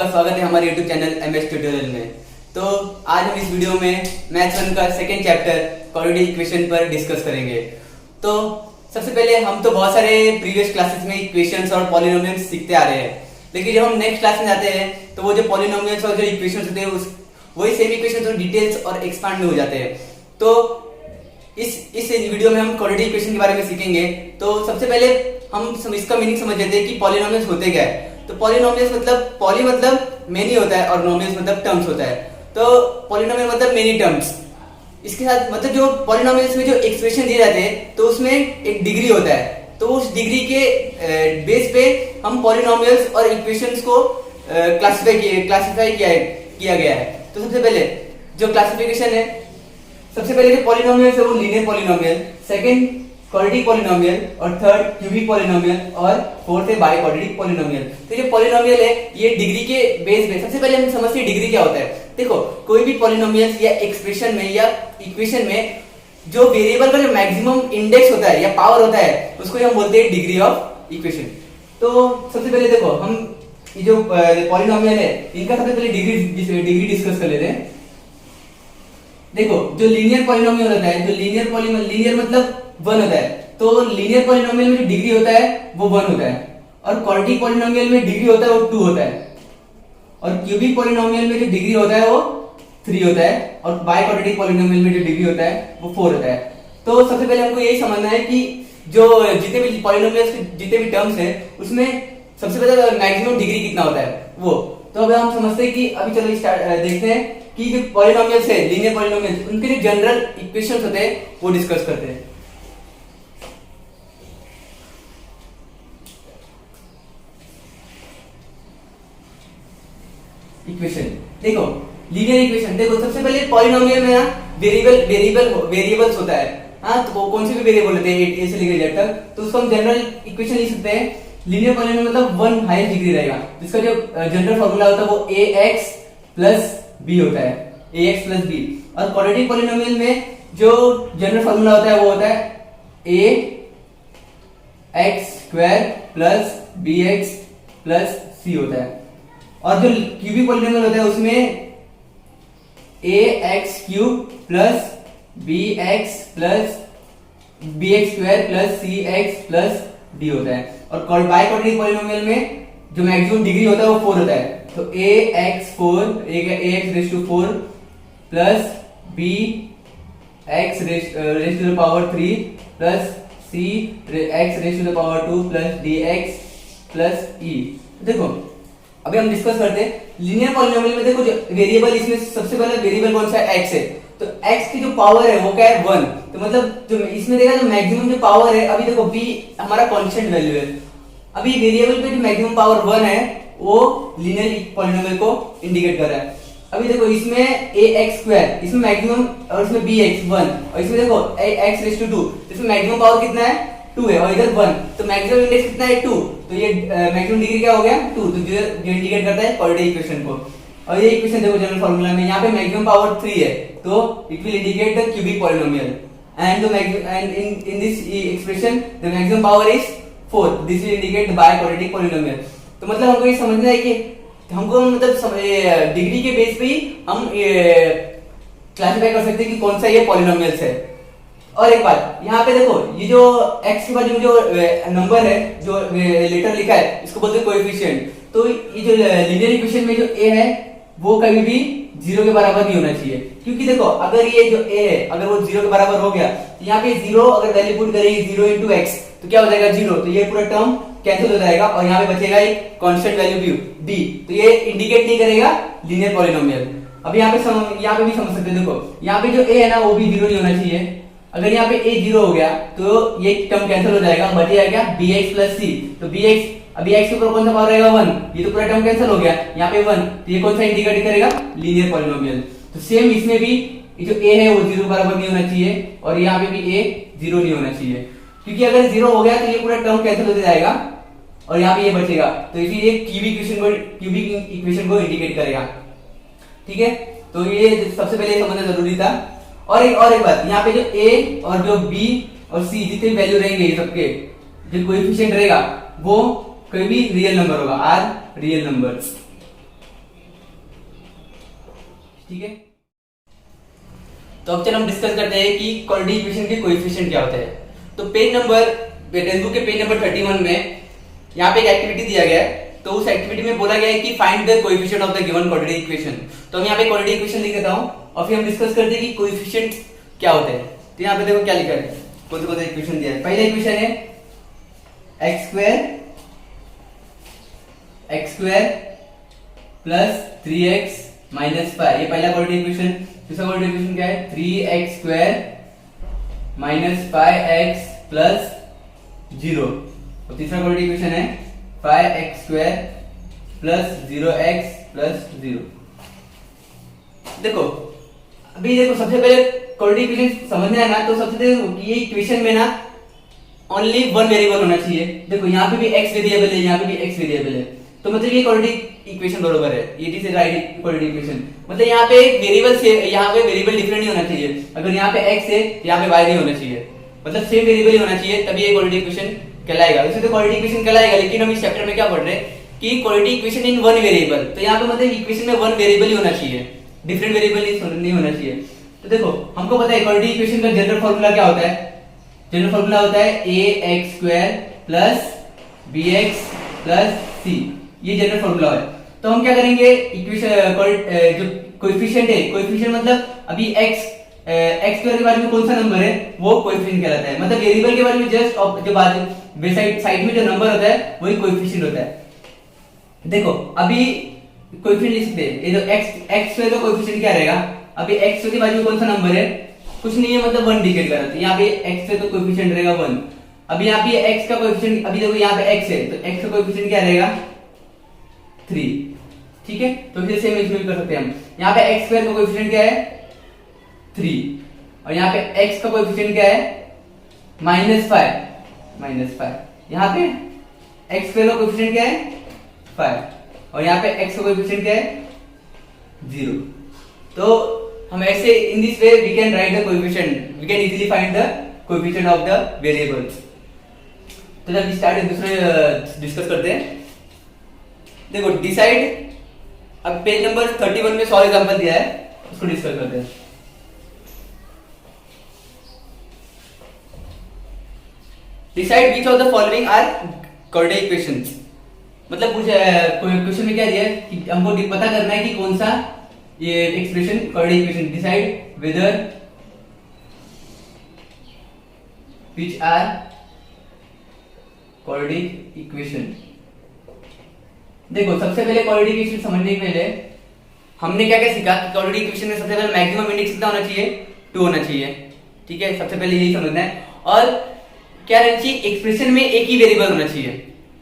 आपका स्वागत है हमारे YouTube चैनल MS ट्यूटोरियल में। तो आज हम इस वीडियो में मैथ्स 1 का सेकंड चैप्टर क्वाड्रेटिक इक्वेशन पर डिस्कस करेंगे। तो सबसे पहले हम तो बहुत सारे प्रीवियस क्लासेस में इक्वेशंस और पॉलिनोमियल्स सीखते आ रहे हैं, लेकिन जब हम नेक्स्ट क्लास में जाते हैं तो वो जो पॉलिनोमियल्स और जो इक्वेशंस होते हैं वही सेम इक्वेशंस और डिटेल्स और एक्सपांड में हो जाते हैं। तो इस वीडियो में हम क्वाड्रेटिक इक्वेशन के बारे में सीखेंगे। तो सबसे पहले हम इसका मीनिंग समझ लेते हैं कि पॉलिनोमियल्स होते क्या है। तो पॉलिनोमियल्स मतलब पॉली मतलब मेनी होता है और नोमियल्स मतलब टर्म्स होता है। तो पॉलिनोमियल मतलब मेनी टर्म्स। इसके साथ मतलब जो पॉलिनोमियल्स में जो एक्सप्रेशन दिए जाते हैं तो उसमें एक डिग्री होता है, तो उस डिग्री के बेस पे हम पॉलिनोमियल्स और इक्वेशंस को क्लासिफाई किया गया है। तो सबसे पहले जो क्लासिफिकेशन है, सबसे पहले जो पॉलिनोमियल्स है वो linear polynomial, second quadratic polynomial और थर्ड क्यूबिक पॉलिनोमियल और फोर्थ है बाई क्वाड्रेटिक पॉलिनोमियल। तो जो पॉलिनोमियल है ये डिग्री के बेस पे, सबसे पहले हम समझते हैं डिग्री क्या होता है। देखो कोई भी पॉलिनोमियल या एक्सप्रेशन में या इक्वेशन में जो वेरिएबल का जो मैक्सिमम इंडेक्स होता है या पावर होता है उसको हम बोलते हैं डिग्री ऑफ इक्वेशन। तो सबसे पहले देखो हम ये जो पॉलिनोमियल है इनका सबसे पहले डिग्री डिस्कस कर लेते हैं। देखो जो लीनियर पॉलिनोमियल होता है, जो लीनियर मतलब 1 होता है, तो लीनियर पॉलिनोमियल में जो डिग्री होता है वो 1 होता है, और क्वाड्रेटिक पॉलिनोमियल में डिग्री होता है वो 2 होता है, और क्यूबिक पॉलिनोमियल में जो डिग्री होता है वो 3 होता है, और बाई क्वाड्रेटिक पॉलिनोमियल में जो डिग्री होता है वो 4 होता है। तो सबसे पहले हमको यही समझना है कि जो जितने भी पॉलिनोमियल्स के जितने भी टर्म्स है उसमें सबसे पहले मैक्सिमम डिग्री कितना होता है वो। तो अब हम समझते हैं कि अभी चलो देखते हैं कि जो पॉलिनोमियल्स है लीनियर पॉलिनोमियल्स उनके जो जनरल इक्वेशंस होते हैं वो डिस्कस करते हैं। इक्वेशन देखो लीनियर इक्वेशन देखो सबसे पहले पॉलिनोमियल में ना वेरिएबल्स होता है। हाँ तो कौन से भी वेरिएबल होते हैं ए से लेकर जेड तक, तो उसको हम जनरल इक्वेशन लिख सकते हैं। लीनियर पॉलिनोमियल मतलब 1 हाईएस्ट डिग्री रहेगा, जिसका जो जनरल फार्मूला होता है वो ax प्लस b होता है, ax प्लस b। और क्वाड्रेटिक पॉलिनोमियल में जो जनरल फार्मूला होता है वो होता है ax square plus bx plus c होता है। और जो क्यूबिक पॉलिनोमियल होता है उसमें ax cube plus bx plus bx square plus cx plus d होता है। और बाई क्वाड्रेटिक पॉलिनोमियल में जो मैक्सिमम डिग्री होता है वो 4 होता है, तो ax raise to 4 plus bx raise to the power 3 plus cx raise to the power 2 plus dx plus e। देखो अभी हम डिस्कस करते हैं लीनियर पॉलिनोमियल में। देखो जो वेरिएबल इसमें सबसे पहले वेरिएबल कौन सा है, x है, तो x की जो पावर है वो क्या है 1। तो मतलब जो इसमें देखा जो मैक्सिमम जो पावर है, अभी देखो b हमारा कांस्टेंट वैल्यू है, अभी वेरिएबल पे जो मैक्सिमम पावर 1 है वो लीनियर पॉलिनोमियल को इंडिकेट कर रहा है। अभी देखो इसमें ax स्क्वायर, इसमें मैक्सिमम, और इसमें bx 1, और इसमें देखो x रेज़ टू 2, इसमें मैक्सिमम पावर कितना है 2 है, और इधर 1, तो मैक्सिमम इंडेक्स कितना है 2, तो ये मैक्सिमम डिग्री क्या हो गया 2, तो जो इंडिकेट करता है क्वाड्रेटिक इक्वेशन को। और ये इक्वेशन देखो जनरल फार्मूला में यहाँ पे मैक्सिमम पावर 3 है, तो it will indicate the cubic polynomial, and in this expression the maximum power is 4, this will indicate the by quadratic polynomial. तो मतलब हमको ये समझना है कि हमको मतलब डिग्री के बेस पे ही हम क्लासिफाई कर सकते हैं कि कौन सा ये पॉलिनोमियल्स है। और एक बात यहाँ पे देखो ये जो x के बाद जो नंबर है, जो लेटर लिखा है, इसको बोलते हैं कोएफिशिएंट। तो ये जो लीनियर इक्वेशन में जो a है वो कभी भी 0 के बराबर नहीं होना चाहिए, क्योंकि देखो अगर ये जो a है अगर वो 0 के बराबर हो गया तो यहाँ पे 0 अगर वैल्यू पुट करेंगे 0 इंटू x तो क्या हो जाएगा 0, तो ये पूरा टर्म कैंसिल हो जाएगा और यहाँ पे बचेगा एक कांस्टेंट वैल्यू d, तो ये इंडिकेट नहीं करेगा लीनियर पॉलिनोमियल। अब यहाँ पे भी समझ सकते हैं, देखो यहाँ पे जो a है ना वो भी 0 नहीं होना चाहिए। अगर यहाँ पे a 0 हो गया तो ये टर्म कैंसिल हो जाएगा, बचेगा क्या bx प्लस c, तो bx अभी x के ऊपर कौन सा पावर रहेगा 1, ये तो पूरा टर्म कैंसिल हो गया, यहाँ पे 1, तो ये कौन सा इंडिकेट करेगा लीनियर पॉलिनोमियल। तो सेम इसमें भी ये जो a है वो 0 बराबर नहीं होना चाहिए, और यहाँ पे भी a 0 नहीं होना चाहिए, क्योंकि अगर 0 हो गया तो ये पूरा टर्म कैंसिल हो जाएगा और यहाँ पे ये बचेगा, तो इसीलिए क्यूबिक इक्वेशन को इंडिकेट करेगा। ठीक है, तो ये सबसे पहले समझना जरूरी था। और एक बात, यहाँ पे जो a और जो b और c जितने वैल्यू रहेंगे ये सबके जो कोएफिशिएंट रहेगा वो कोई भी रियल नंबर होगा, आर रियल नंबर्स। ठीक है। तो अब चलो हम डिस्कस करते हैं कि क्वाड्रेटिक इक्वेशन के कोएफिशिएंट क्या होता है। तो पेज नंबर टेक्स्ट बुक के पेज नंबर 31 में यहाँ पे एक एक्टिविटी दिया गया है। तो उस एक्टिविटी में बोला गया है कि find the coefficient of the given quadratic equation. तो हम यहाँ पे क्वाड्रेटिक इक्वेशन लिख देता हूँ और फिर हम डिस्कस करते हैं कि कोएफिशिएंट क्या होते हैं। तो यहाँ पे देखो क्या लिखा है, कौन कौन सा इक्वेशन दिया है। पहला इक्वेशन है x square plus 3x minus 5, ये पहला क्वाड्रेटिक इक्वेशन। दूसरा क्वाड्रेटिक इक्वेशन क्या है, 3x square minus 5x plus 0। और तीसरा क्वाड्रेटिक इक्वेशन है 5x square plus 0x plus 0। देखो अभी देखो सबसे पहले क्वाड्रेटिक इक्वेशन समझना है ना, तो सबसे पहले ये इक्वेशन में ना ओनली वन वेरिएबल होना चाहिए। देखो यहाँ पे भी x वेरिएबल है, यहाँ पे भी x वेरिएबल है, तो मतलब ये क्वाड्रेटिक इक्वेशन बरोबर है। It is right quadratic equation. मतलब यहाँ पे वेरिएबल से यहाँ पे वेरिएबल डिफरेंट नहीं होना चाहिए। अगर यहाँ पे x है यहाँ पे y नहीं होना चाहिए, मतलब सेम वेरिएबल ही होना चाहिए, तभी ये क्वाड्रेटिक इक्वेशन कहलाएगा। वैसे तो क्वाड्रेटिक इक्वेशन कहलाएगा, लेकिन हम इस चैप्टर में क्या पढ़ रहे हैं कि quadratic equation in one variable. तो यहाँ पे मतलब इक्वेशन में वन वेरिएबल ही होना चाहिए, डिफरेंट वेरिएबल नहीं होना चाहिए। तो देखो हमको पता है क्वाड्रेटिक इक्वेशन का जनरल फार्मूला क्या होता है। जनरल फार्मूला होता है ax square plus bx plus c, ये जनरल फार्मूला है। तो हम क्या करेंगे, इक्वेशन जो कोएफिशिएंट है, कोएफिशिएंट मतलब अभी x स्क्वायर के बारे में कौन सा नंबर है वो कोएफिशिएंट कहलाता है। मतलब वेरिएबल के बारे में जस्ट जो बाजू साइड में जो नंबर होता है वही कोएफिशिएंट होता है। देखो अभी कोएफिशिएंट लिख सकते हैं, ये जो x स्क्वायर का कोएफिशिएंट क्या रहेगा, अभी x स्क्वायर के बाजू में कौन सा नंबर है, कुछ नहीं है, मतलब 1 इंडिकेट कर रहा है। यहाँ पे x से तो कोएफिशिएंट रहेगा 1। अभी यहाँ पे x का कोएफिशिएंट, अभी देखो यहाँ पे x है तो x का कोएफिशिएंट क्या रहेगा 3, ठीक है। तो फिर सेम इसमें भी कर सकते हैं हम। यहाँ पे x स्क्वायर का कोएफिशिएंट क्या है 3 और यहाँ पे x का कोएफिशिएंट क्या है -5। यहाँ पे x स्क्वायर का कोएफिशिएंट क्या है 5 और यहाँ पे x का कोएफिशिएंट क्या है 0। तो हम ऐसे in this way we can write the coefficient, we can easily find the coefficient of the variables. तो जब स्टार्ट दूसरे डिस्कस करते हैं। देखो डिसाइड, अब पेज नंबर 31 में 100 एग्जांपल दिया है, उसको डिस्कस करते हैं। Decide which of the following are quadratic equations. मतलब कुछ क्वेश्चन में क्या दिया है कि हमको पता करना है कि कौन सा ये expression quadratic equation. Decide whether which are quadratic equation. देखो सबसे पहले क्वाड्रेटिक इक्वेशन समझने के पहले हमने क्या क्या सीखा कि क्वाड्रेटिक इक्वेशन में सबसे पहले मैक्सिमम इंडेक्स कितना होना चाहिए 2 होना चाहिए, ठीक है। सबसे पहले यही समझना है। और क्या रहना चाहिए, एक्सप्रेशन में एक ही वेरिएबल होना चाहिए।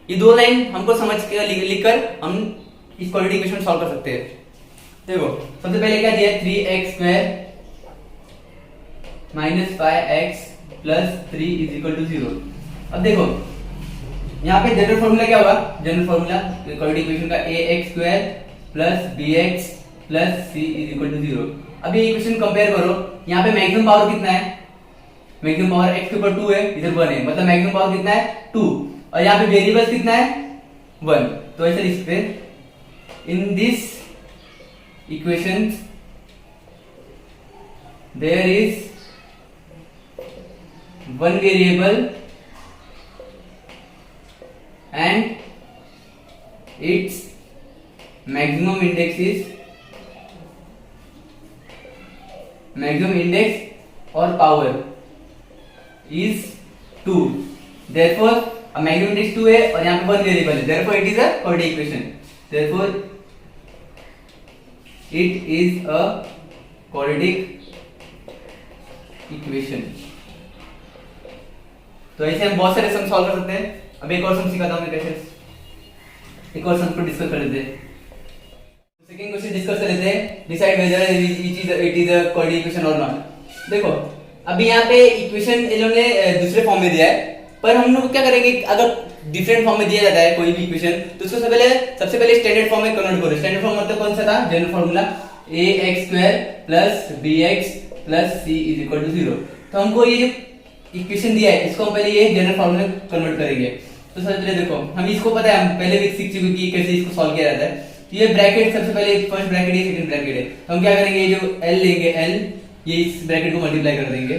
ये 2 लाइन हमको समझ के लिखकर हम इस क्वाड्रेटिक इक्वेशन सॉल्व कर सकते हैं। देखो सबसे पहले क्या दिया है 3x square minus 5x plus 3 is equal to 0। अब देखो यहाँ पे जनरल फॉर्मूला क्या होगा, जनरल फॉर्मूला क्वाड्रेटिक इक्वेशन का ax square plus bx plus c is equal to 0। अब ये इक्वेशन कंपेयर करो, यहाँ पे मैक्सिमम पावर कितना है, मैक्सिमम पावर x के ऊपर 2 है, इधर 1 है, मतलब मैक्सिमम पावर कितना है 2 और यहाँ पे वेरिएबल्स कितना है 1। तो ऐसे लिख सकते हैं in this equations there is one variable and its maximum index or power is 2। therefore a maximum index 2 है और यहाँ पे one variable है, therefore it is a quadratic equation। therefore it is a quadratic equation। तो ऐसे हम बहुत सारे सम सॉल्व कर सकते हैं। अब एक और सम सिखाता हूं मैं कैसे, एक और सम को डिस्कस कर लेते हैं। सेकंड क्वेश्चन डिस्कस कर लेते हैं, decide whether it is a quadratic equation और नॉट। देखो अभी यहाँ पे इक्वेशन इन्होंने दूसरे फॉर्म में दिया है, पर हम लोग क्या करेंगे, अगर डिफरेंट फॉर्म में दिया जाता है कोई भी इक्वेशन तो उसको सबसे पहले स्टैंडर्ड फॉर्म में कन्वर्ट करो। स्टैंडर्ड फॉर्म मतलब कौन सा था, general formula ax square plus bx plus c is equal to 0। तो हमको ये जो इक्वेशन दिया है इसको हम पहले ये जनरल फार्मूला में कन्वर्ट करेंगे। तो सबसे पहले देखो हम इसको पता है, हम पहले भी सीख चुके कि कैसे इसको सॉल्व किया जाता है। तो ये ब्रैकेट सबसे पहले फर्स्ट ब्रैकेट है, सेकंड ब्रैकेट है, तो हम क्या करेंगे, ये जो l लेंगे, l ये इस ब्रैकेट को मल्टीप्लाई कर देंगे,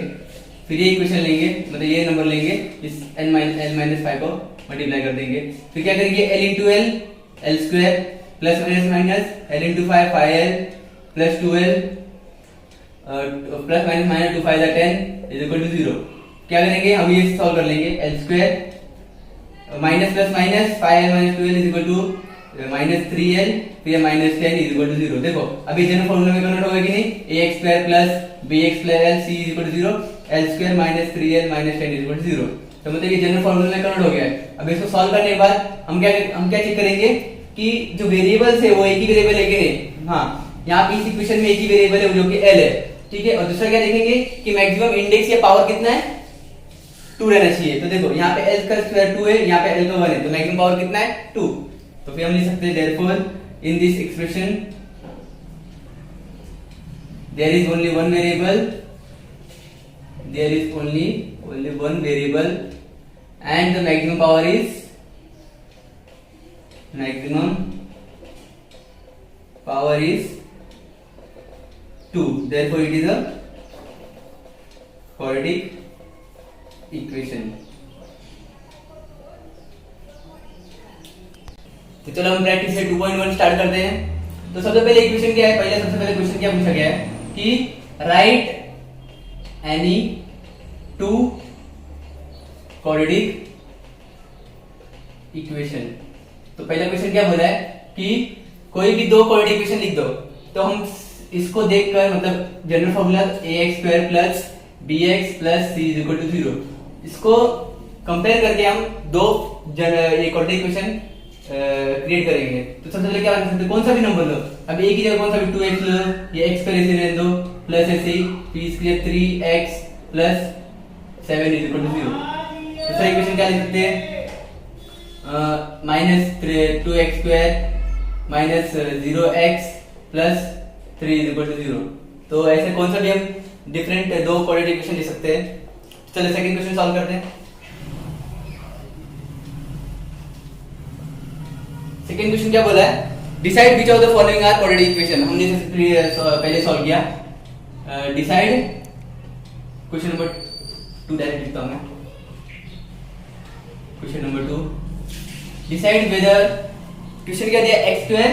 फिर ये इक्वेशन लेंगे, मतलब ये नंबर लेंगे, इस l-5 को मल्टीप्लाई कर देंगे, फिर क्या करेंगे, l into L, L square plus minus minus l into 5, 5l plus 2l plus minus minus 2 5 10 is equal to 0। क्या करेंगे, हम ये सॉल्व कर लेंगे, l square minus plus minus 5l minus 2l is equal to minus 3l, फिर minus 10 is equal to 0। देखो अभी general formula में कन्वर्ट होगा कि नहीं, ax square plus bx plus l c is equal to 0, l square minus 3l minus 10 is equal to 0। तो मतलब ये जनरल फॉर्मूला में कन्वर्ट हो गया है। अब इसको सॉल्व करने के बाद हम क्या चेक करेंगे कि जो वेरिएबल्स है वो एक ही वेरिएबल है कि नहीं। हाँ, यहाँ पे इस इक्वेशन में एक ही वेरिएबल है जो कि l है, ठीक है। और दूसरा क्या देखेंगे कि मैक्सिमम इंडेक्स या पावर कितना है, 2 रहना चाहिए। तो देखो यहाँ पे l का स्क्वायर 2 है, यहाँ पे l का 1 है, तो मैक्सिमम पावर कितना है, 2। तो फिर हम लिख सकते हैं therefore in this expression there is only one variable, there is only one variable and the maximum power is 2, therefore it is a quadratic equation। तो चलो हम प्रैक्टिस से 2.1 स्टार्ट करते हैं। तो सबसे पहले इक्वेशन क्या है, सबसे पहले क्वेश्चन क्या पूछा गया है कि right any two quadratic equation. तो पहला क्वेश्चन क्या बोला है कि कोई भी दो क्वाड्रेटिक इक्वेशन लिख दो। तो हम इसको देखकर, मतलब general formula ax square plus bx plus c is equal to 0, इसको कंपेयर करके हम दो क्वाड्रेटिक इक्वेशन क्रिएट करेंगे। तो सबसे पहले क्या बना सकते हैं, कौन सा भी नंबर लो, अब एक ही जगह कौन सा भी 2x लो, ये x पर ऐसे रहने दो, प्लस ऐसे ही, फिर इसके लिए 3x plus 7 is equal to 0। दूसरा इक्वेशन क्या लिख सकते हैं, minus 2x square minus 0x plus 3 is equal to 0। तो ऐसे कौन सा भी हम डिफरेंट दो क्वाड्रेटिक इक्वेशन लिख सकते हैं। चलो सेकंड क्वेश्चन सॉल्व करते हैं। सेकंड क्वेश्चन क्या बोला है, decide which of the following are quadratic equation. हमने पहले सॉल्व किया, डिसाइड, क्वेश्चन नंबर 2 डायरेक्ट लिखता हूं मैं, question number 2, decide whether, question क्या दिया, x square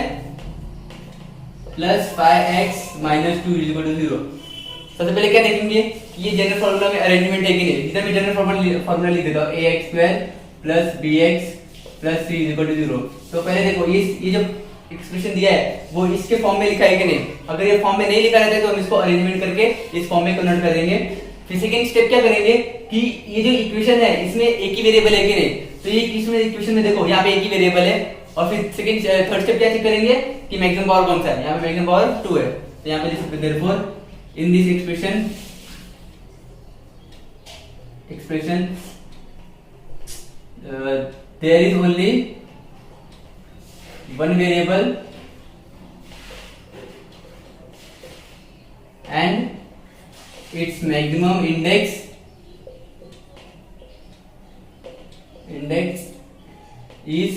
plus 5x minus 2 is equal to 0। सबसे पहले क्या देखेंगे कि ये जनरल फॉर्मूला में अरेंजमेंट है कि नहीं। इधर मैं जनरल फॉर्मूला लिख देता हूं, ax square plus bx plus 3 is equal to 0। तो पहले देखो ये जो एक्सप्रेशन दिया है वो इसके फॉर्म में लिखा है कि नहीं। अगर ये फॉर्म में नहीं लिखा रहता है तो हम इसको अरेंजमेंट करके इस फॉर्म में कन्वर्ट कर देंगे। फिर सेकंड स्टेप क्या करेंगे कि ये जो इक्वेशन है इसमें एक ही वेरिएबल है कि नहीं। तो ये इसमें इक्वेशन में देखो यहाँ पे एक ही वेरिएबल है। और फिर सेकंड थर्ड स्टेप क्या चेक करेंगे कि मैक्सिमम पावर कौन सा है। यहाँ पे मैक्सिमम पावर 2 है, तो यहाँ पे लिख सकते हैं therefore in this expression there is only one variable and its maximum index is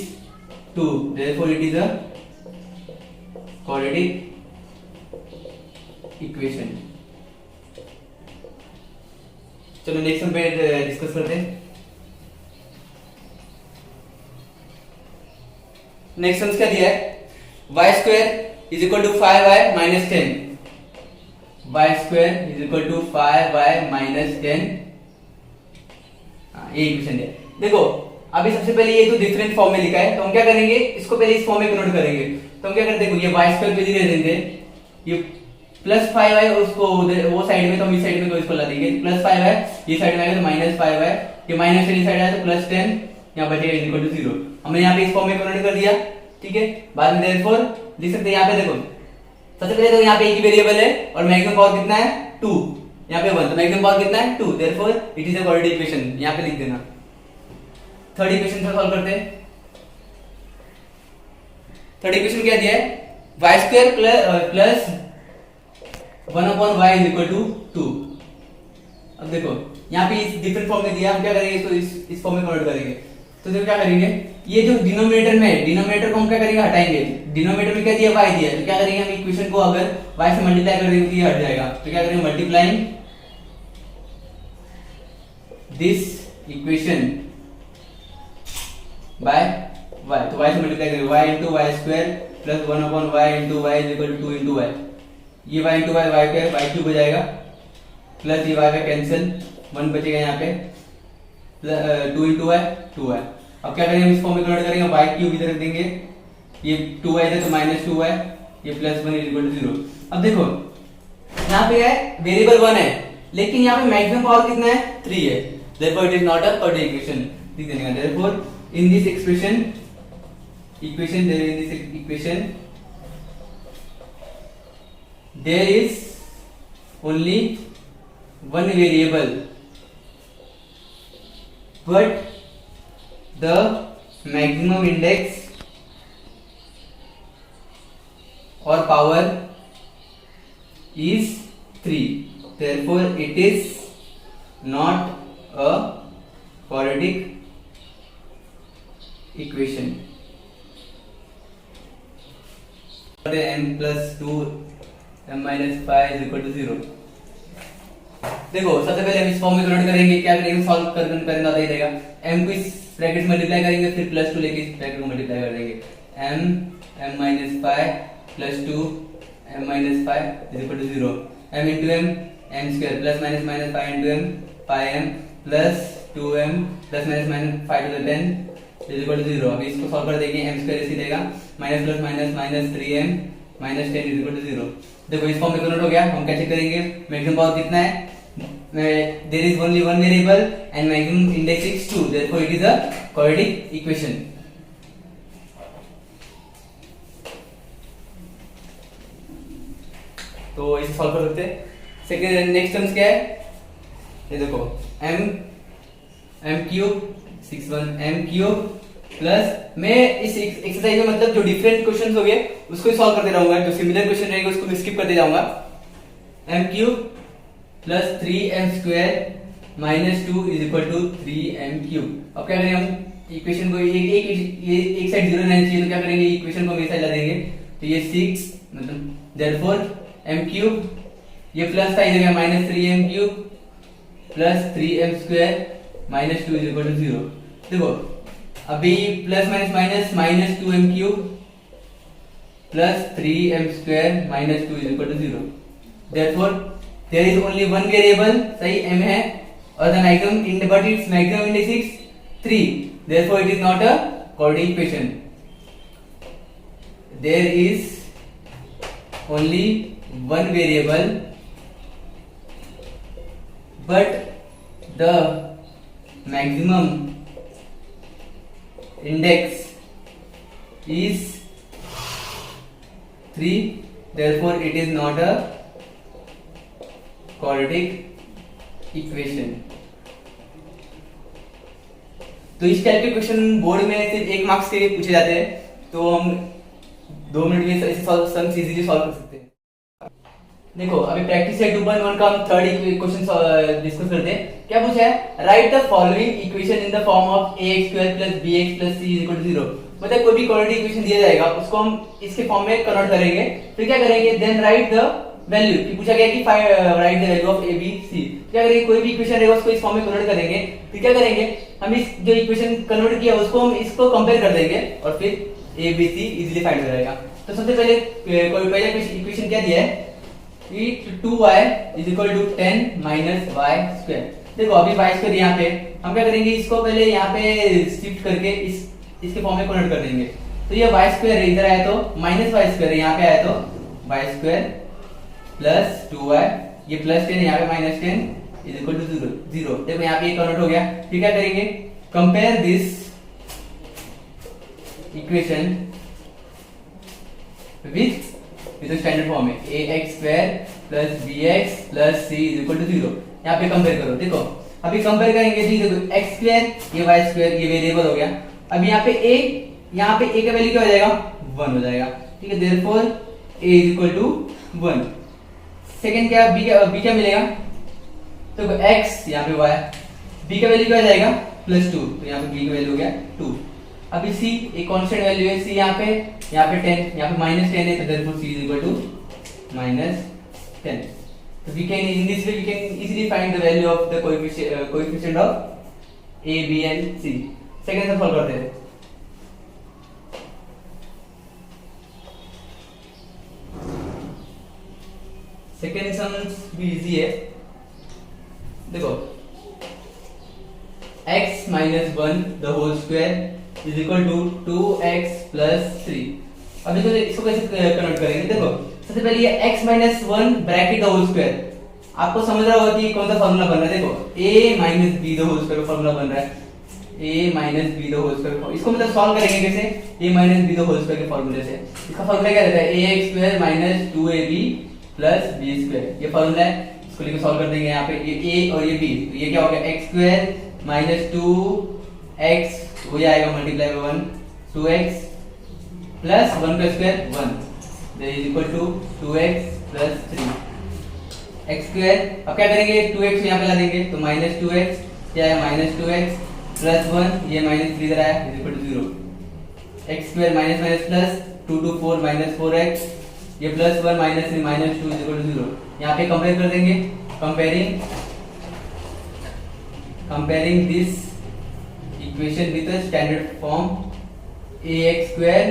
2, therefore it is a quadratic equation। चलो नेक्स्ट पे डिस्कस करते हैं। नेक्स्ट सम क्या दिया है, y square is equal to 5y minus 10, y square is equal to 5y minus 10। ये equation है। देखो अभी सबसे पहले ये तो डिफरेंट फॉर्म में लिखा है, तो हम क्या करेंगे इसको पहले इस फॉर्म में कन्वर्ट करेंगे। तो हम क्या करते हैं, देखो ये y स्क्वायर पे ही रह देंगे, ये प्लस 5y उसको वो साइड में, तो हम इस साइड में तो इसको ला देंगे प्लस 5y, ये साइड में आएगा तो माइनस 5y, ये माइनस इस साइड आया तो प्लस 10, यहाँ बचेगा इज इक्वल टू 0। हमने यहाँ पे इस फॉर्म में कन्वर्ट कर दिया, ठीक है। बाद में देयरफॉर लिख सकते हैं यहाँ पे देखो सबसे पहले तो यहाँ पे एक ही वेरिएबल है और मैक्सिमम पावर कितना है 2, यहाँ पे 1, तो मैक्सिमम पावर कितना है 2, therefore it is a quadratic equation, यहाँ पे लिख देना। थर्ड इक्वेशन सॉल्व करते हैं। थर्ड इक्वेशन क्या दिया है, y square plus 1/y is equal to 2। अब देखो यहाँ पे इस डिफरेंट फॉर्म में दिया, हम क्या करेंगे इसको इस फॉर्म में कन्वर्ट करेंगे। तो देखो क्या करेंगे, ये जो डिनोमिनेटर में है, डिनोमिनेटर को हम क्या करेंगे, हटाएंगे। डिनोमिनेटर में क्या दिया, y दिया, तो क्या करेंगे हम इक्वेशन को अगर y से मल्टीप्लाई कर देंगे तो ये हट जाएगा। तो क्या करेंगे, multiplying this equation by y, तो y से मल्टीप्लाई करेंगे, y into Y square plus 1 upon y into Y is equal to 2 into Y, ये y इंटू वाई वाई क्या, y क्यूब हो जाएगा, प्लस ये y का कैंसिल, 1 बचेगा यहाँ पे, 2 इंटू वाई 2y। अब क्या करेंगे, इस फॉर्म में कन्वर्ट करेंगे, y क्यूब इधर रख देंगे, ये 2y इधर तो माइनस 2y, ये प्लस 1 इज इक्वल टू 0। अब देखो यहाँ पे है वेरिएबल 1 है, लेकिन यहाँ पे मैक्सिमम पावर कितना है, 3 है, therefore it is not a quadratic equation। ठीक है, therefore in this equation there is only one variable, but the maximum index or power is 3, therefore it is not a quadratic equation। m plus 2 m minus 5 is equal to 0। देखो सबसे पहले हम इस form में convert करेंगे, क्या करेंगे, solve करने का ही रहेगा, m को इस ब्रैकेट मल्टीप्लाई करेंगे, फिर प्लस 2 लेके इस ब्रैकेट को मल्टीप्लाई कर देंगे, m minus 5 plus 2 m minus 5 is equal to 0, m into m square plus minus minus 5 into m pi m plus 2m plus minus 5 to the 10 is equal to 0। अभी इसको solve कर देंगे, m square इसी देगा, minus plus minus minus 3m minus 10 is equal to 0। देखो इस form में convert हो गया। हम क्या चेक करेंगे, मैक्सिमम पावर कितना है, there is only one variable and maximum index is 2, therefore it is a quadratic equation. तो इसे सॉल्व कर सकते हैं। सेकंड नेक्स्ट टर्म्स क्या है, ये देखो m cube 61 m cube plus, मैं इस एक्सरसाइज में मतलब जो डिफरेंट क्वेश्चंस हो गए उसको ही सॉल्व करते रहूंगा, जो सिमिलर क्वेश्चन रहेंगे उसको मैं स्किप करते जाऊंगा। m cube plus 3m square minus 2 is equal to 3m cube. अब क्या करेंगे, हम इक्वेशन को एक साइड 0 रहना चाहिए, तो क्या करेंगे, इक्वेशन को हमेशा ला देंगे, तो ये 6 मतलब देयरफॉर m क्यूब, ये प्लस था इधर minus 3m cube plus 3m square minus 2 is equal to 0। देखो अभी plus minus minus minus 2m cube plus 3m square minus 2 is equal to 0। Therefore there is only one variable, सही m है, और the maximum but its maximum index is 3, therefore it is not a quadratic equation. There is only one variable but the maximum index is 3, therefore it is not a quadratic equation। तो इस type के question board में सिर्फ 1 marks के पूछे जाते हैं, तो हम 2 मिनट में इसे सम इजीली सॉल्व कर सकते हैं। देखो अभी प्रैक्टिस है 2.1 का हम थर्ड क्वेश्चन डिस्कस करते हैं। क्या पूछा है, right the following equation in the form of ax² + bx + c = 0। मतलब कोई भी क्वाड्रेटिक इक्वेशन दिया जाएगा उसको हम इसके फॉर्म में कन्वर्ट करेंगे, फिर क्या करेंगे, देन राइट द वैल्यू, कि पूछा गया कि right the value of a b c। क्या करेंगे, कोई भी इक्वेशन रहेगा उसको इस फॉर्म में कन्वर्ट करेंगे, फिर क्या करेंगे, हम इस जो इक्वेशन कन्वर्ट किया उसको हम इसको कंपेयर कर देंगे और फिर a b c easily find हो जाएगा। तो सबसे पहले कोई पहला इक्वेशन क्या दिया है, 2y is equal to 10 minus y²। देखो अभी y² यहाँ पे हम क्या करेंगे, इसको पहले यहाँ पे शिफ्ट करके इसके फॉर्म में कन्वर्ट कर देंगे। तो ये y² इधर आया तो माइनस y², यहाँ पे आया तो y² प्लस 2y, ये प्लस 10 यहाँ पे माइनस 10 इज इक्वल टू 0। देखो यहाँ पे कन्वर्ट हो गया। फिर क्या करेंगे, कंपेयर दिस इक्वेशन विथ तो स्टैंडर्ड फॉर्म है ax² + bx + c = 0। यहाँ पे कंपेयर करो। देखो अभी कंपेयर करेंगे, देखो x² ये y², ये वेरिएबल हो गया। अब यहाँ पे a का वैल्यू क्या हो जाएगा, 1 हो जाएगा, ठीक है, देयरफॉर a = 1। सेकंड क्या, b क्या मिलेगा, तो x यहाँ पे y, b का वैल्यू क्या हो जाएगा प्लस 2, तो यहाँ पे b का वैल्यू हो गया 2। अभी c एक कांस्टेंट वैल्यू है, c यहाँ पे 10, यहाँ पे -10 है, तो therefore c is equal to -10। So we can in this way we can easily find the value of the coefficient of a, b and c। Second sum solve करते हैं। Second सम भी इजी है। देखो x minus 1 the whole square is equal to 2x plus 3। अब देखो इसको कैसे convert करेंगे। देखो सबसे पहले ये x minus 1 bracket the whole square, आपको समझ रहा होगा कि कौन सा फॉर्मूला बन रहा है। देखो a minus b the whole square का फॉर्मूला बन रहा है, a minus b the whole square। इसको मतलब सॉल्व करेंगे कैसे, a minus b the whole square के फॉर्मूले से। इसका फॉर्मूला क्या रहता है, ax square minus 2ab plus b square, ये फॉर्मूला है। इसको लेके सॉल्व कर देंगे। यहाँ पे ये a और ये b, तो ये क्या हो गया, x square minus 2x वो ये आएगा मल्टीप्लाई बाय 1, 2x प्लस 1 का square 1, that is equal to 2x plus 3 x square. अब क्या करेंगे, 2x यहाँ पे ला देंगे, तो माइनस 2x क्या है, माइनस 2x प्लस 1, ये माइनस 3 इधर आया, is equal to 0। x square minus minus plus 2 to 4 minus 4x, ये plus 1 minus 3 minus 2 is equal to 0। यहाँ पे कंपेयर कर देंगे, comparing this equation with the standard form ax square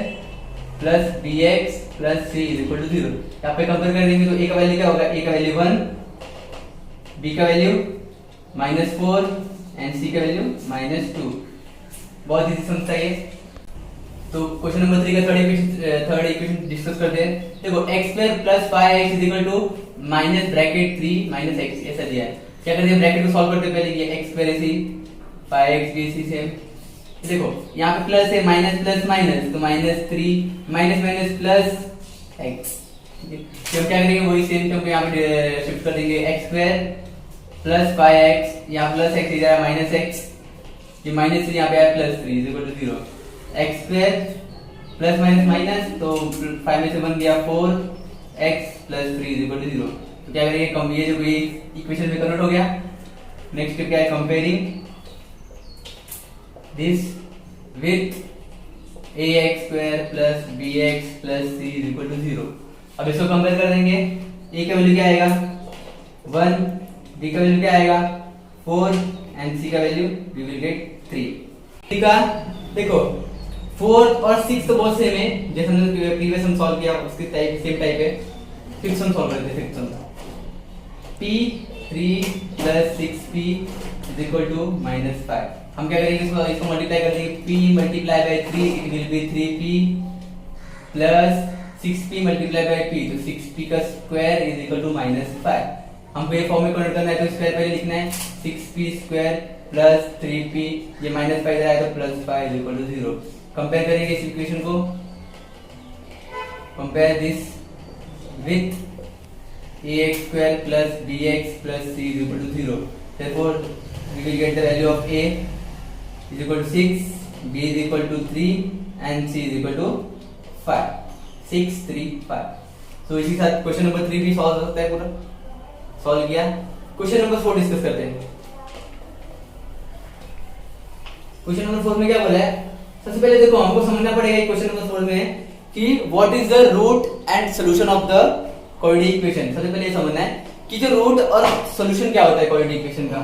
plus bx plus c is equal to 0। यहाँ पे compare कर देंगे तो a का वैल्यू क्या होगा, a का वैल्यू 1, b का वैल्यू -4 एंड c का वैल्यू -2। बहुत इजी समझता है। तो क्वेश्चन नंबर 3 का थर्ड इक्वेशन डिस्कस करते हैं। देखो x square plus 5x is equal to minus bracket 3 minus x ऐसा दिया है। क्या करते हैं, ब्रैकेट को सॉल्व करते हैं। पहले ये x स्क्वायर ऐसे 5x भी ऐसे सेम। देखो यहाँ पे प्लस है, माइनस प्लस माइनस, तो -3 माइनस माइनस प्लस x। तो क्या करेंगे, वही सेम टर्म को यहाँ पे शिफ्ट कर देंगे, x स्क्वायर प्लस 5x, यहाँ प्लस x इधर माइनस x, ये माइनस 3 यहाँ पे आया plus 3 is equal to 0। x square plus minus minus, तो 5 में से बन गया 4x plus 3 is equal to 0। तो क्या करेंगे, ये जो इक्वेशन में कन्वर्ट हो गया। नेक्स्ट स्टेप क्या है, comparing this with ax square plus bx plus c is equal to 0। अब इसको कंपेयर कर देंगे। a का वैल्यू क्या आएगा 1, b का वैल्यू क्या आएगा 4 एंड c का वैल्यू वी विल गेट 3। ठीक है, देखो 4 और 6 तो बहुत सेम है, जैसे हमने प्रीवियस हम सॉल्व किया उसके टाइप सेम टाइप है। फिफ्थ सम सॉल्व करते हैं। Fifth some p3 plus 6p is equal to -5। हम क्या करेंगे, इसको मल्टीप्लाई कर देंगे, p multiply by 3 it will be 3p plus 6p multiply by p, तो 6p का स्क्वायर इज इक्वल टू -5। हमको ये फॉर्म में कन्वर्ट करना है, तो स्क्वायर पहले लिखना है, 6p स्क्वायर प्लस 3p, ये -5 इधर आया तो +5 इज इक्वल टू 0। कंपेयर करेंगे इस इक्वेशन को, compare this with ax square plus bx plus c is equal to 0। Therefore, we will get the value of a is equal to 6, b is equal to 3 and c is equal to 5। 6, 3, 5। So इसी साथ question number 3 भी solve होता है, पूरा solve किया। Question number 4 discuss करते हैं। Question number 4 में क्या बोला है, सबसे पहले देखो हमको समझना पड़ेगा क्वेश्चन नंबर 4 में कि what is the root and solution of the coordinate equation. सबसे पहले ये समझना है कि जो रूट और सॉल्यूशन क्या होता है कोऑर्डिनेट इक्वेशन का।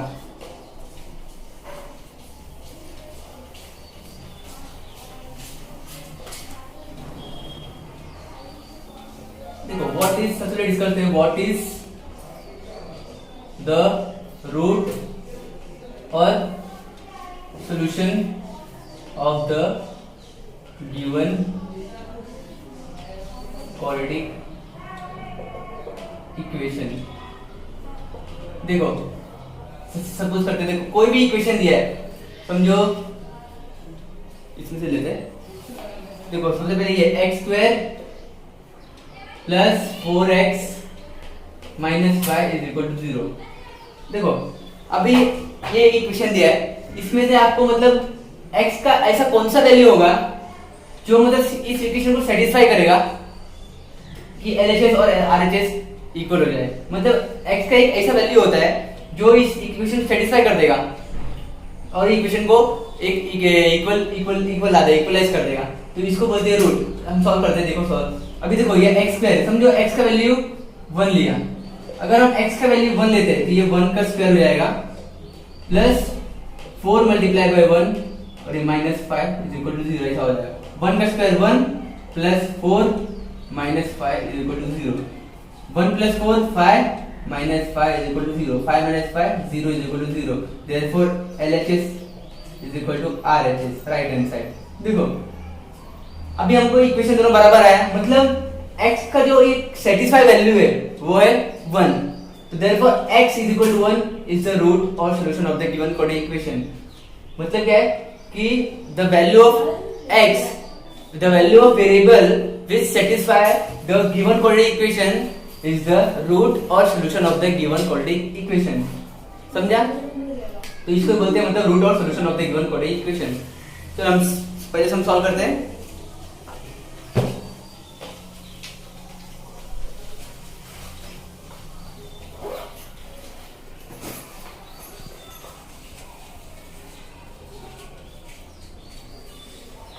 देखो व्हाट इज, सबसे पहले डिस्कस करते हैं व्हाट इज द रूट और solution of the given coordinate equation. देखो सपोज करते हैं, देखो कोई भी इक्वेशन दिया है, समझो इसमें से लेते हैं। देखो सबसे पहले ये x square plus 4x minus 5 is equal to 0। देखो अभी ये इक्वेशन दिया है, इसमें से आपको मतलब x का ऐसा कौन सा वैल्यू होगा जो मतलब इस इक्वेशन को सेटिस्फाई करेगा कि LHS और RHS इक्वल हो जाए। मतलब x का एक ऐसा वैल्यू होता है जो इस इक्वेशन को सेटिस्फाई कर देगा। और इक्वेशन को एक इक्वल इक्वल इक्वल ला देगा, इक्वलाइज कर देगा, तो इसको बोलते हैं रूट। हम सॉल्व करते हैं, देखो सॉल्व। अभी देखो ये x स्क्वायर, समझो x का वैल्यू 1 लिया, अगर हम x का वैल्यू 1 लेते हैं तो ये 1 का स्क्वायर हो जाएगा प्लस 4 मल्टीप्लाई बाय 1 और ये -5 इज इक्वल टू 0, ऐसा हो जाएगा। 1 का square 1 plus 4 minus 5 is equal to 0। 1 plus 4 5 minus 5 is equal to 0. 5 minus 5 0 is equal to 0. Therefore LHS is equal to RHS, right hand side। देखो अभी हमको इक्वेशन दोनों बराबर आया, मतलब x का जो एक सेटिस्फाई वैल्यू है वो है 1, तो therefore x is equal to 1 is the root or solution of the given coordinate equation। मतलब क्या है कि the value of x, the value of variable which satisfy the given coordinate equation is the root or solution of the given quadratic equation। समझा? तो इसको बोलते हैं मतलब रूट और solution of the given quadratic equation. तो हम पहले हम सॉल्व करते हैं।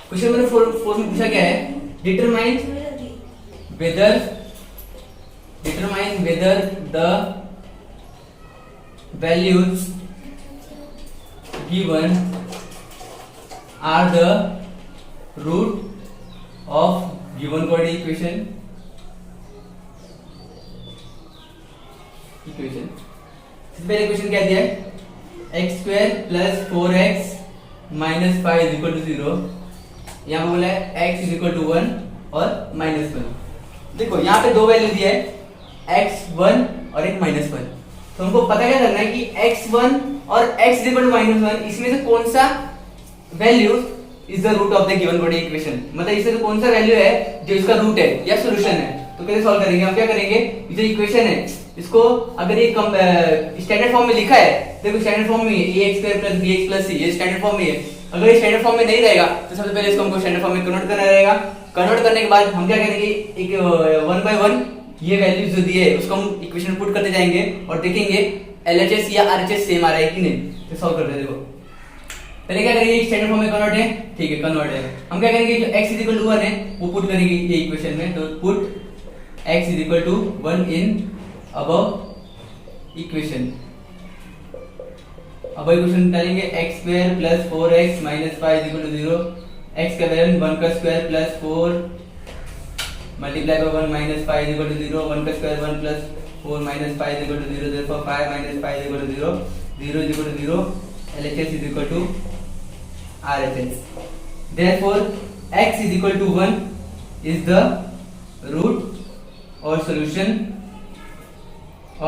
क्वेश्चन नंबर 4 में पूछा क्या है, determine whether the values given are the root of given quadratic equation। पहले क्वेश्चन क्या दिया है, x square plus 4x minus 5 is equal to 0। यहाँ पे बोला है x इज इक्वल टू 1 और माइनस 1। देखो यहाँ पे दो वैल्यू दिया है, x1 और एक -1। तो हमको पता क्या करना है कि x1 और x -1, इसमें से कौन सा value is the root of the given quadratic equation, मतलब इसमें से कौन सा वैल्यू है जो इसका रूट है या सॉल्यूशन है। तो कैसे सॉल्व करेंगे, हम क्या करेंगे, ये जो इक्वेशन है इसको अगर ये स्टैंडर्ड फॉर्म में लिखा है, देखो स्टैंडर्ड फॉर्म में ax² + bx + c, ये स्टैंडर्ड फॉर्म में है। अगर ये स्टैंडर्ड फॉर्म में नहीं रहेगा तो सबसे पहले इसको हमको स्टैंडर्ड फॉर्म में कन्वर्ट करना रहेगा। कन्वर्ट करने के बाद हम क्या करेंगे, एक 1 बाय 1 ये वैल्यूज जो दिए है उसको हम इक्वेशन पुट करते जाएंगे और देखेंगे LHS या RHS सेम आ रहा है कि नहीं। तो सॉल्व करते हैं। देखो पहले क्या करेंगे, स्टैंडर्ड फॉर्म में कन्वर्ट है, ठीक है कन्वर्ट है। हम क्या करेंगे, जो x = 1 है वो पुट करेंगे ये इक्वेशन में। तो पुट x = 1 इन अबव इक्वेशन। अब इक्वेशन डालेंगे x² + 4x - 5 = 0। x का वैल्यू 1 का स्क्वायर प्लस 4 मल्टीप्लाई बाय 1 - 5 = 0। 1 का square 1 + 4 - 5 = 0। therefore 5 - 5 = 0। 0 = 0। LHS = RHS। therefore x = 1 is the root or solution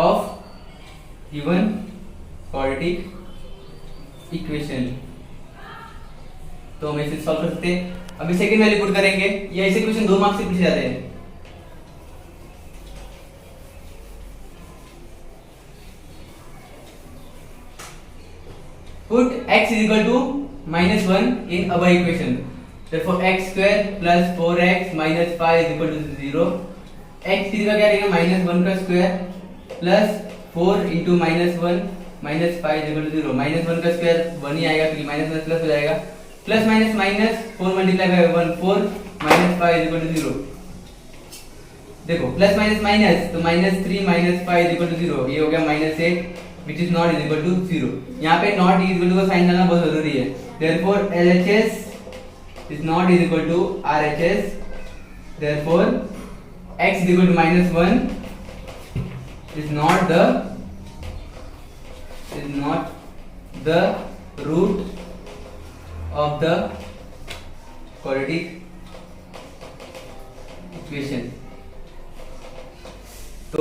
of given quadratic equation। तो हम इसे सॉल्व कर सकते हैं। अभी सेकंड वैल्यू पुट करेंगे, ये ऐसे क्वेश्चन 2 मार्क्स से पूछे जाते हैं। पुट x = -1 इन above equation. therefore x² + 4x - 5 = 0। x की जगह क्या रहेगा, -1 का स्क्वायर प्लस 4 * -1 - 5 = 0। -1 का स्क्वायर 1 ही आएगा क्योंकि माइनस प्लस हो जाएगा। Plus minus minus 4 multiply by 1 4 - 5 = 0। देखो प्लस माइनस माइनस तो -3 - 5 = 0। ये हो गया -8 which is not is equal to 0। यहाँ पे not is equal to का साइन डालना बहुत जरूरी है। therefore LHS is not is equal to RHS। therefore x is equal to -1 is not the root of the quadratic equation। तो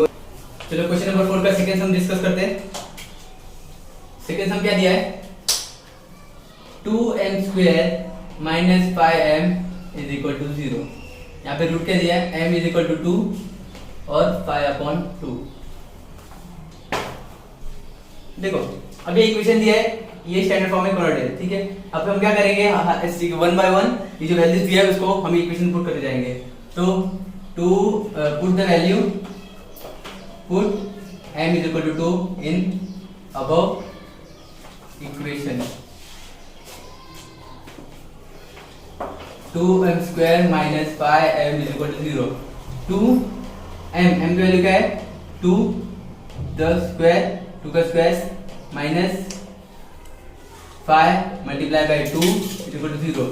चलो question number 4 का सेकंड सम डिस्कस करते हैं। सेकंड सम क्या दिया है, 2m² - 5m = 0। यहाँ पे रूट क्या दिया है, m = 2 और 5/2। देखो अभी इक्वेशन दिया है, ये स्टैंडर्ड फॉर्म में कन्वर्ट है, ठीक है। अब हम क्या करेंगे, 1 बाय 1 ये जो वैल्यूज दिया है उसको हम इक्वेशन पुट करते जाएंगे। तो to put the value, put m = 2 in above equation. 2m² minus 5m is equal to 0। 2m की वैल्यू क्या है 2 द स्क्वायर 2 का square minus 5 multiply by 2 is equal to 0।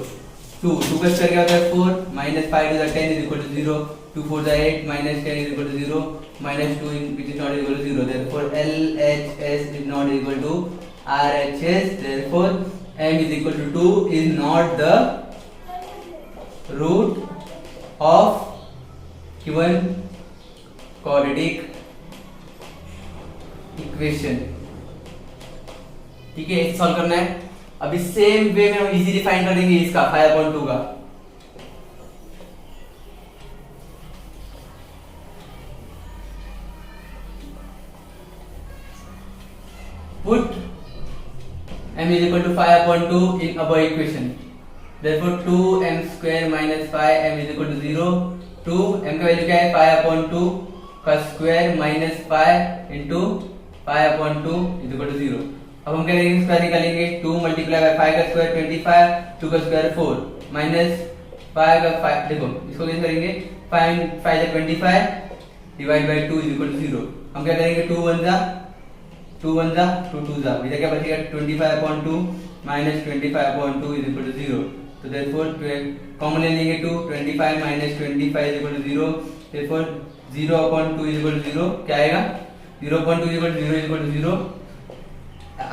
2 का स्क्वायर क्या होता है 4 minus 5 to the 10 is equal to 0। 2 4 the 8 minus 10 is equal to 0 minus 2 which is not equal to 0, therefore LHS is not equal to RHS, therefore m is equal to 2 is not the root of given quadratic equation। ठीक है, इसे solve करना है। अभी same way में हम easily find कर देंगे इसका 5/2 का। Put m is equal to 5/2 in above equation, therefore 2m² minus 5m is equal to 0। 2m का वैल्यू क्या है 5/2 का square minus 5 into 5/2 is equal to 0। अब हम क्या करेंगे स्क्वायर निकालेंगे 2 मल्टीप्लाई बाय 5 का स्क्वायर 25 2 का स्क्वायर 4 माइनस 5 का 5 देखो इसको कैसे करेंगे 5 5 जा 25 divide by 2 is equal to 0। हम क्या करेंगे 2 1 जा 2 1 जा 2 2 जा इधर क्या बचेगा 25/2 माइनस 25/2 इज इक्वल टू 0। तो देयरफॉर कॉमन ले लेंगे 2 25 minus 25 is equal to 0। Therefore 0/2 is equal to 0 क्या आएगा 0/2 is equal to 0 is equal to 0।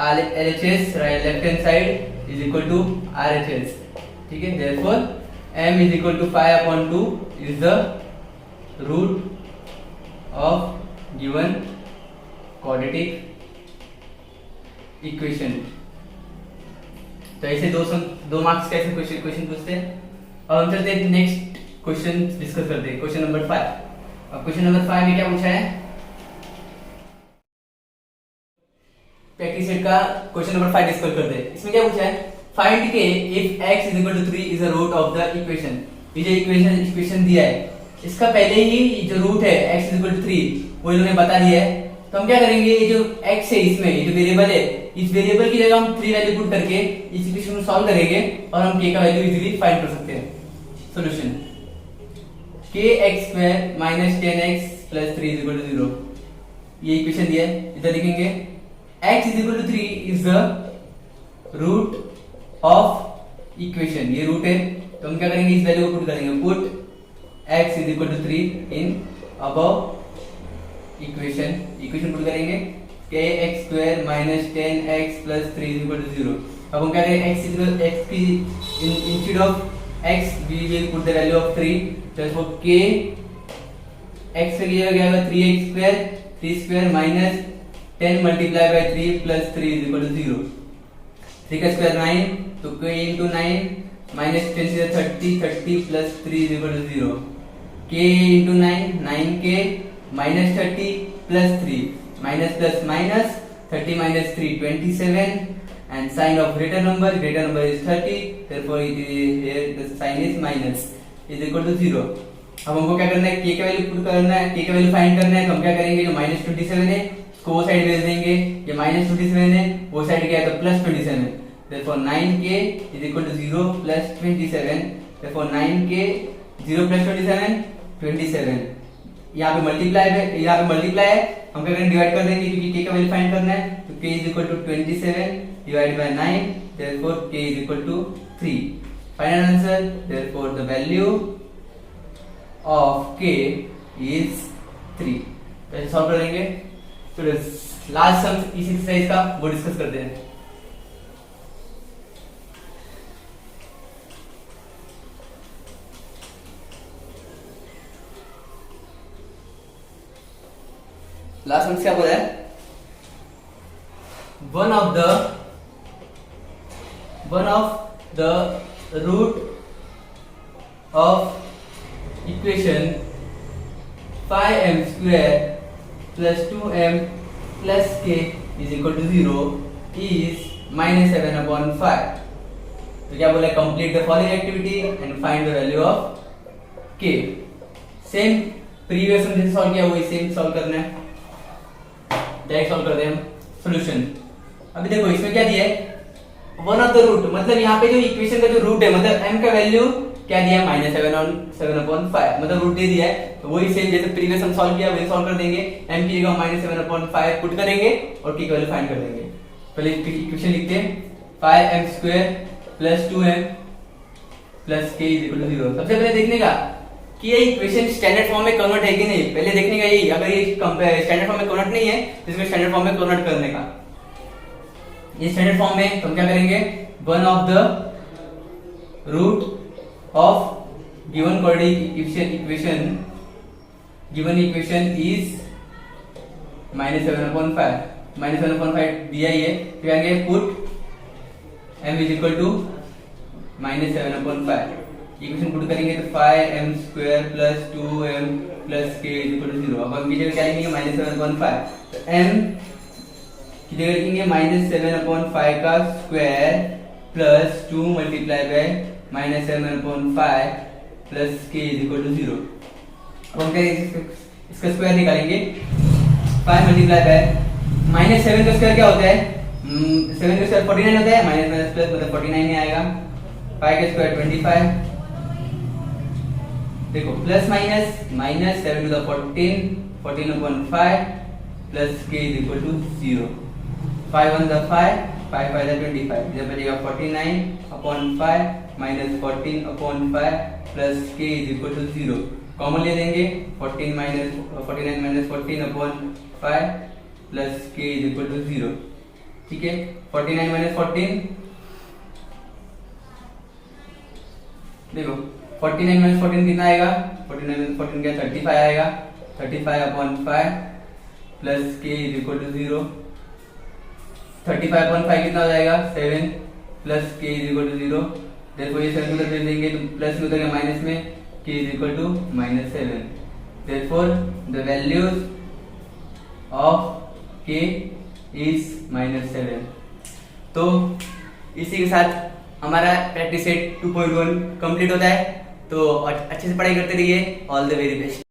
LHS right left hand side is equal to RHS। ठीक है, therefore m is equal to 5/2 is the root of given quadratic equation। तो ऐसे दो marks का ऐसे question पूछते हैं। और हम चलते हैं नेक्स्ट क्वेश्चन डिस्कस करते हैं, क्वेश्चन नंबर 5। अब क्वेश्चन नंबर 5 में क्या पूछा है प्रैक्टिस सेट का क्वेश्चन नंबर 5 डिस्कस करते हैं। इसमें क्या पूछा है find K if x is equal to 3 is the root of the equation. ये जो इक्वेशन दिया है इसका पहले ही जो रूट है x इज इक्वल टू 3 वो इन्होंने बता दिया है। तो हम क्या करेंगे ये जो x है इसमें ये जो वेरिएबल है इस वेरिएबल की जगह हम 3 वैल्यू पुट करके इस इक्वेशन को सॉल्व करेंगे और हम k का वैल्यू इजीली फाइंड कर सकते हैं। Solution kx² minus 10x plus 3 is equal to 0। ये इक्वेशन दिया है, इधर लिखेंगे x is equal to 3 is the root of equation। ये रूट है तो हम क्या करेंगे इस वैल्यू को पुट करेंगे put x is equal to 3 in above equation put करेंगे kx² minus 10x plus 3 is equal to 0। अब हम क्या करेंगे x की instead of x we will put the value of 3, therefore k x का क्या होगा 3x² minus 10 multiply by 3 plus 3 is equal to 0। 3 का स्क्वायर 9 तो k into 9 माइनस 10 से 30 plus 3 is equal to 0। k into 9 9k minus 30 plus 3 minus plus minus 30 minus 3 27 and sign of greater number is 30, therefore it is here the sign is minus is equal to 0। अब हमको क्या करना है k का value put करना है, k का value find करना है। तो हम क्या करेंगे जो माइनस 27 है वो साइड भेज देंगे, ये माइनस 27 है वो साइड क्या है तो plus 27। therefore 9k is equal to 0 plus 27, therefore 9k 0 plus 27 27। यहाँ पे मल्टीप्लाई है हम क्या करेंगे डिवाइड कर देंगे क्योंकि k का वैल्यू फाइंड करना है। तो k is equal to 27 divided by 9, therefore k is equal to 3। Final answer therefore the value of k is 3। तो ऐसे सॉल्व करेंगे। तो लास्ट सम इस एक्सरसाइज का वो डिस्कस करते हैं। लास्ट सम क्या बोला है one of the root of equation 5m² plus 2m plus k is equal to 0 is minus 7/5। तो क्या बोला complete the following activity and find the value of k। Same previous में जैसे सॉल्व किया वही सेम सॉल्व करना है, direct solve करते हैं हम सॉल्यूशन। अभी देखो इसमें क्या दिया है वन ऑफ द रूट, मतलब यहाँ पे जो इक्वेशन का जो रूट है मतलब m का वैल्यू क्या दिया है -7/5, मतलब रूट दे दिया है। तो वही सेम जैसे प्रीवियस हम सॉल्व किया वही सॉल्व कर देंगे। m की जगह -7/5 पुट करेंगे और t की वैल्यू फाइंड कर देंगे। पहले इक्वेशन लिखते हैं 5m² + 2m + k = 0। सबसे पहले देखने का कि ये इक्वेशन स्टैंडर्ड फॉर्म में कन्वर्ट है कि नहीं, पहले देखने का यही। अगर ये स्टैंडर्ड फॉर्म में कन्वर्ट नहीं है तो इसमें स्टैंडर्ड फॉर्म में कन्वर्ट करने का। ये स्टैंडर्ड फॉर्म में तो हम क्या करेंगे, one of the root of given quadratic equation is -7/5, -7/5 दिया ही है। तो आगे पुट m = -7/5, इक्वेशन पुट करेंगे तो 5m² + 2m + k = 0। अब हम की जगह क्या लिखेंगे -7/5, तो m की जगह लिखेंगे -7/5 का स्क्वायर प्लस 2 × -7/5 + k = 0। अब हम इसका स्क्वायर निकालेंगे, 5 × -7 का स्क्वायर क्या होता है, 7 का स्क्वायर 49 होता है, माइनस प्लस मतलब 49 ही आएगा। 5 का स्क्वायर 25, देखो plus minus -7 to the 14, 14/5 + k = 0। 5 1 the 5, 5 5 the 25, इधर बचेगा 49/5 - 14/5 + k = 0। कॉमन ले लेंगे, 49 - 14/5 + k = 0। ठीक है, 49 - 14, देखो 49 - 14 कितना आएगा, 49 - 14 क्या 35 आएगा, 35/5 + k = 0। 35/5 कितना हो जाएगा 7 + k = 0। देखो ये 7 उधर दे देंगे तो प्लस में उधर माइनस में k = -7। therefore the values of k is -7। तो इसी के साथ हमारा प्रैक्टिस सेट 2.1 कंप्लीट होता है। तो अच्छे से पढ़ाई करते रहिए। All the very best.